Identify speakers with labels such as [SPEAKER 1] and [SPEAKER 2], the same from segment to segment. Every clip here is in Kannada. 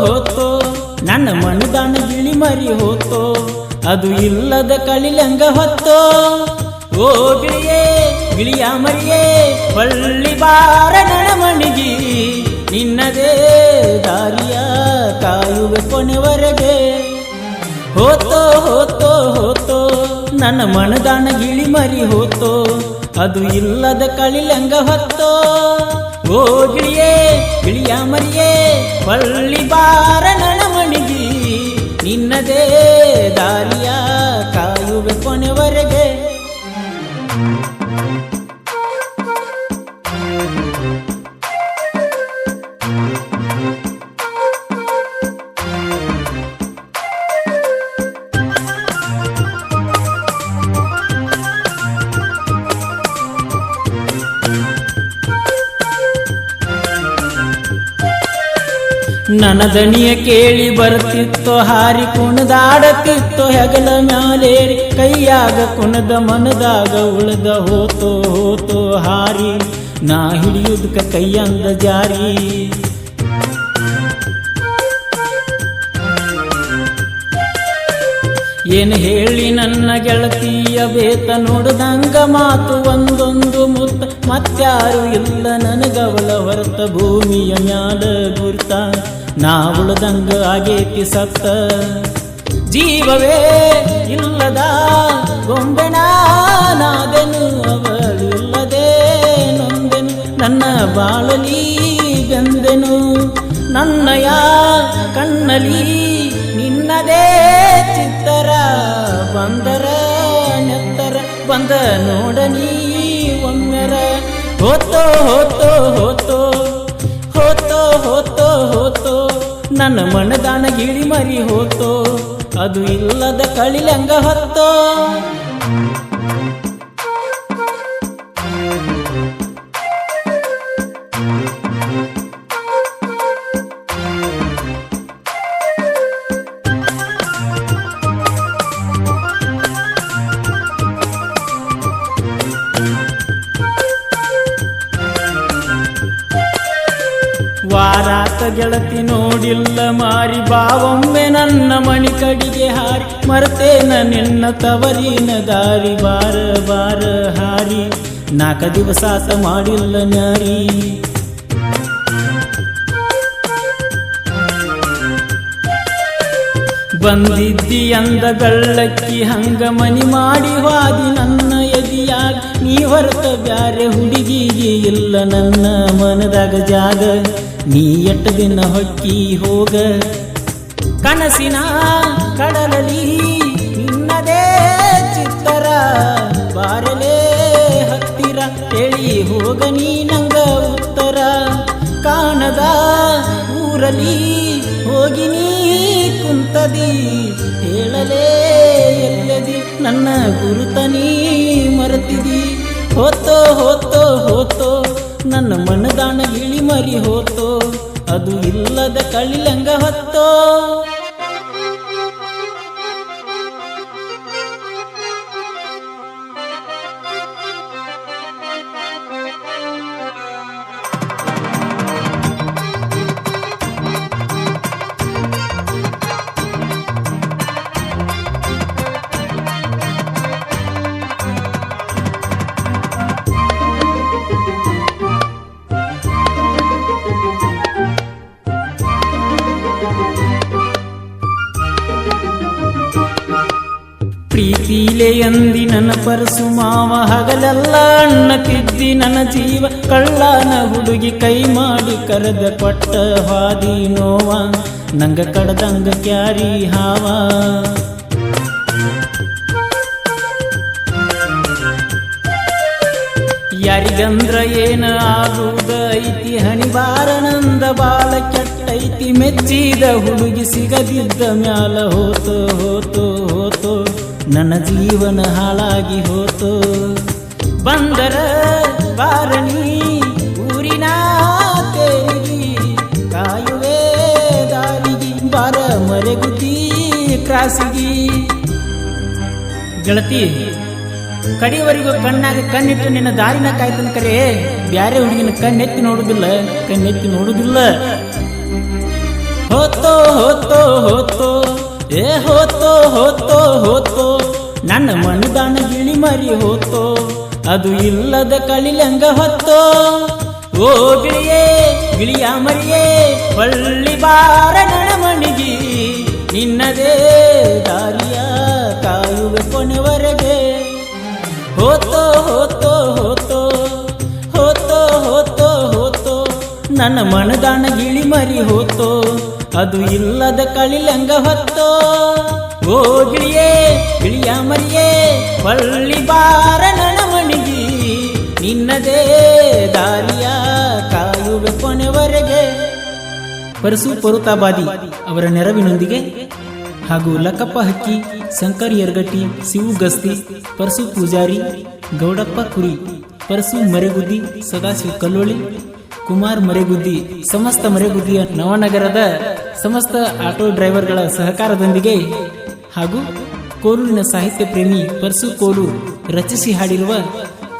[SPEAKER 1] ಹೋತೋ ನನ್ನ ಮನದಾನ ಗಿಳಿ ಮರಿ ಹೋತೋ ಅದು ಇಲ್ಲದ ಕಳಿಲಂಗ ಹೊತ್ತೋ ಓ ಗಿಳಿಯೇ ಗಿಳಿಯ ಮರಿಯೇ ಹೊಳ್ಳಿ ಬಾರ ನನ್ನ ಮಣಿಗಿ ನಿನ್ನದೇ ದಾರಿಯ ಕಾಯುವೆ ಕೊನೆವರೆಗೆ ಹೋತೋ ಹೋತೋ ಹೋತೋ ನನ್ನ ಮನದಾನ ಗಿಳಿ ಮರಿ ಹೋತೋ ಅದು ಇಲ್ಲದ ಕಳಿಲಂಗ ಹೊತ್ತೋ ಓ ಗಿಳಿಯೇ ಗಿಳಿಯ ಮರಿಯೇ ಹೊಳ್ಳಿ ಬಾರ ನನ್ನ ಮಣಿಗಿ ನಿನ್ನದೇ ದಾರಿಯ ಕಾಯುವೆ ಕೊನೆವರೆಗೆ ನನ್ನ ದನಿಯ ಕೇಳಿ ಬರ್ತಿತ್ತೋ ಹಾರಿ ಕುಣದಾಡತಿತ್ತೋ ಹೆಗಲ ಮ್ಯಾಲೇರಿ ಕೈಯಾಗ ಕುಣದ ಮನದಾಗ ಉಳಿದ ಹೋತೋ ಹೋತೋ ಹಾರಿ ನಾ ಹಿಡಿಯುದಕ ಕೈಯಂದ ಜಾರಿ ಏನು ಹೇಳಿ ನನ್ನ ಗೆಳತಿಯ ಬೇತ ನೋಡದಂಗ ಮಾತು ಒಂದೊಂದು ಮುತ್ತ ಮತ್ಯಾರು ಇಲ್ಲ ನನಗವಳ ಹೊರತ ಭೂಮಿಯ ಮ್ಯಾಲ ಗುರ್ತ ನಾ ಉಳದಂಗ ಆಗೇತಿ ಸತ್ತ ಜೀವವೇ ಇಲ್ಲದ ಗೊಂಬೆನಾದೆನು ಅವಳಿಲ್ಲದೆ ನೊಂದೆನು ನನ್ನ ಬಾಳಲಿ ಬೆಂದೆನು ನನ್ನಯ ಕಣ್ಣಲಿ ನಿನ್ನದೇ ಚಿತ್ತರ ಬಂದರ ನೆತ್ತರ ಬಂದ ನೋಡನಿ ಒಮ್ಮೆರ ಹೋತೋ ಹೋತೋ ಹೋತೋ ಹೋತೋ ಹೋತೋ ಹೋತೋ ನನ್ನ ಮನದಾನ ಗಿಳಿ ಮರಿ ಹೋತೋ ಅದು ಇಲ್ಲದ ಕಳಿಲಂಗ ಹೊತ್ತೋ ವಾರಾತ ಗೆಳತಿ ನೋಡಿಲ್ಲ ಮಾರಿ ಬಾವೊಮ್ಮೆ ನನ್ನ ಮಣಿ ಕಡಿಗೆ ಹಾರಿ ಮರ್ತೇನ ನಿನ್ನ ತವರಿನ ದಾರಿ ಬಾರ ಬಾರ ಹಾರಿ 4 ದಿವಸಾತ ಮಾಡಿಲ್ಲ ನ್ಯಾರಿ ಬಂದಿದ್ದಿ ಅಂದ ಬೆಳ್ಳಕ್ಕಿ ಹಂಗ ಮನಿ ಮಾಡಿ ಹಾದಿ ನನ್ನ ಎದಿಯಾಗ ನೀ ಹೊರತ ಬ್ಯಾರೆ ಹುಡುಗಿಗೆ ಇಲ್ಲ ನನ್ನ ಮನದಾಗ ಜಾಗ ನೀ ಎಟ್ಟ ದಿನ ಹೊಕ್ಕಿ ಹೋಗ ಕನಸಿನ ಕಡಲಲಿ ನಿನ್ನದೇ ಚಿತ್ತರ ಬಾರಲೇ ಹತ್ತಿರ ಹೇಳಿ ಹೋಗ ನೀ ನಂಗ ಉತ್ತರ ಕಾಣದ ಊರಲಿ ಹೋಗಿ ನೀ ಕುಂತದಿ ಹೇಳಲೇ ಎಲ್ಲದಿ ನನ್ನ ಗುರುತ ನೀ ಮರೆತಿದಿ ಹೋತೋ ಹೋತೋ ಹೋತೋ ನನ್ನ ಮನದಾನ ಗಿಳಿ ಮರಿ ಹೋತೋ ಅದು ಇಲ್ಲದ ಕಳಿಲಂಗ ಹೊತ್ತೋ ಪ್ರೀತಿಲೆ ಎಂದಿ ನನ್ನ ಪರಸು ಮಾವ ಹಗಲೆಲ್ಲ ಅಣ್ಣ ತಿದ್ದಿ ನನ್ನ ಜೀವ ಕಳ್ಳನ ಹುಡುಗಿ ಕೈ ಮಾಡಿ ಕರೆದ ಕೊಟ್ಟ ಹಾದಿ ನೋವ ನಂಗ ಕಡದಂಗ ಕ್ಯಾರಿ ಹಾವ ಯಾರಿಗಂದ್ರ ಏನ ಆಗುವುದ ಐತಿ ಹಣಿಬಾರನಂದ ಬಾಳ ಕೆಟ್ಟೈತಿ ಮೆಚ್ಚಿದ ಹುಡುಗಿ ಸಿಗದಿದ್ದ ಮ್ಯಾಲ ಹೋತೋ ಹೋತೋ ಹೋತೋ ನನ್ನ ಜೀವನ ಹಾಳಾಗಿ ಹೋತೋ ಬಂದರ ಬಾರಣಿ ಊರಿನ ತೇರಿಗೆ ಕಾಯುವೆ ದಾರಿಗೆ ಬಾರ ಮರೆಗುತ್ತಿ ಕ್ರಾಸಿಗಿ ಗೆಳತಿ ಕಡಿಯವರೆಗೂ ಕಣ್ಣಾಗ ಕಣ್ಣಿಟ್ಟು ನಿನ್ನ ದಾರಿನ ಕಾಯ್ತನ ಕರೆ ಬ್ಯಾರೆ ಹುಡುಗಿನ ಕಣ್ಣೆತ್ತಿ ನೋಡುದಿಲ್ಲ ಹೋತೋ ಹೋತೋ ಹೋತೋ ಏ ಹೋತೋ ಹೋತೋ ಹೋತೋ ನನ್ನ ಮನದಾನ ಗಿಳಿ ಮರಿ ಹೋತೋ ಅದು ಇಲ್ಲದ ಕಳಿಲಂಗ ಹೊತ್ತೋ ಓ ಗಿಳಿಯೇ ಗಿಳಿಯ ಮರಿಯೇ ಒಳ್ಳಿ ಬಾರ ನನ್ನ ಮಣಿಗಿ ನಿನ್ನದೇ ದಾರಿಯ ಕಾಯುವೆ ಕೊನೆವರೆಗೆ ಹೋತೋ ಹೋತೋ ಹೋತೋ ಹೋತೋ ಹೋತೋ ಹೋತೋ ನನ್ನ ಮನದಾನ ಗಿಳಿ ಮರಿ ಹೋತೋ ಅದು ಇಲ್ಲದ ಕಳಿಲಂಗ ಹೊತ್ತೋ ಓ ಗಿಳಿಯೇ ಗಿಳಿಯ ಮರಿಯೇ ಒಳ್ಳಿ ಬಾರ ನನ್ನ ಮಣಿಗಿ ನಿನ್ನದೇ ದಾರಿಯ ಕಾಯುವೆ ಕೊನೆವರೆಗೆ. ಪರಸು ಪರುತಾಬಾದಿ ಅವರ ನೆರವಿನೊಂದಿಗೆ ಹಾಗೂ ಲಕ್ಕಪ್ಪ ಹಕ್ಕಿ, ಶಂಕರ್ ಯರ್ಗಟ್ಟಿ, ಶಿವು ಗಸ್ತಿ, ಪರಸು ಪೂಜಾರಿ, ಗೌಡಪ್ಪ ಕುರಿ, ಪರಸು ಮರೆಗುದ್ದಿ, ಸದಾಶಿವ ಕಲ್ಲೋಳಿ, ಕುಮಾರ್ ಮರೆಗುದ್ದಿ, ಸಮಸ್ತ ಮರೆಗುದ್ದಿಯ ನವನಗರದ ಸಮಸ್ತ ಆಟೋ ಡ್ರೈವರ್ಗಳ ಸಹಕಾರದೊಂದಿಗೆ ಹಾಗೂ ಕೋಲೂರಿನ ಸಾಹಿತ್ಯ ಪ್ರೇಮಿ ಪರಸು ಕೋಲು ರಚಿಸಿ ಹಾಡಿರುವ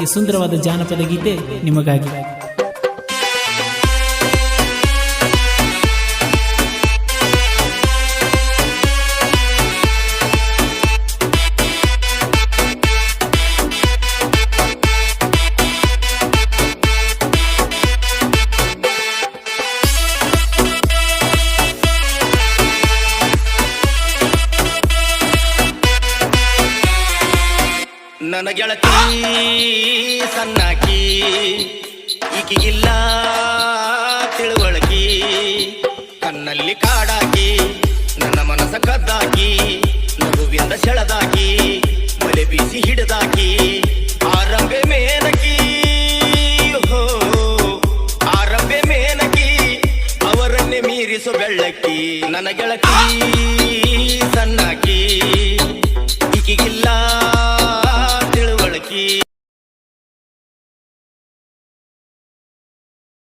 [SPEAKER 1] ಈ ಸುಂದರವಾದ ಜಾನಪದ ಗೀತೆ ನಿಮಗಾಗಿ.
[SPEAKER 2] ನನ್ನ ಗೆಳತಿ ಸಣ್ಣಾಕಿ ಈಕಿಗಿಲ್ಲ ತಿಳುವಳಕಿ ಕಣ್ಣಲ್ಲಿ ಕಾಡಾಕಿ ನನ್ನ ಮನಸ ಕದ್ದಾಕಿ ನಗುವಿಂದ ಸೆಳೆದಾಕಿ ಮಲೆ ಬೀಸಿ ಹಿಡಿದಾಕಿ ಆರಂಭೆ ಮೇನಕಿ ಹೋ ಆರಂಭೆ ಮೇನಕಿ ಅವರನ್ನೇ ಮೀರಿಸು ಬೆಳ್ಳಕ್ಕಿ ನನ್ನ ಗೆಳತಿ ಸಣ್ಣಾಕಿ ಈಕಿಗಿಲ್ಲ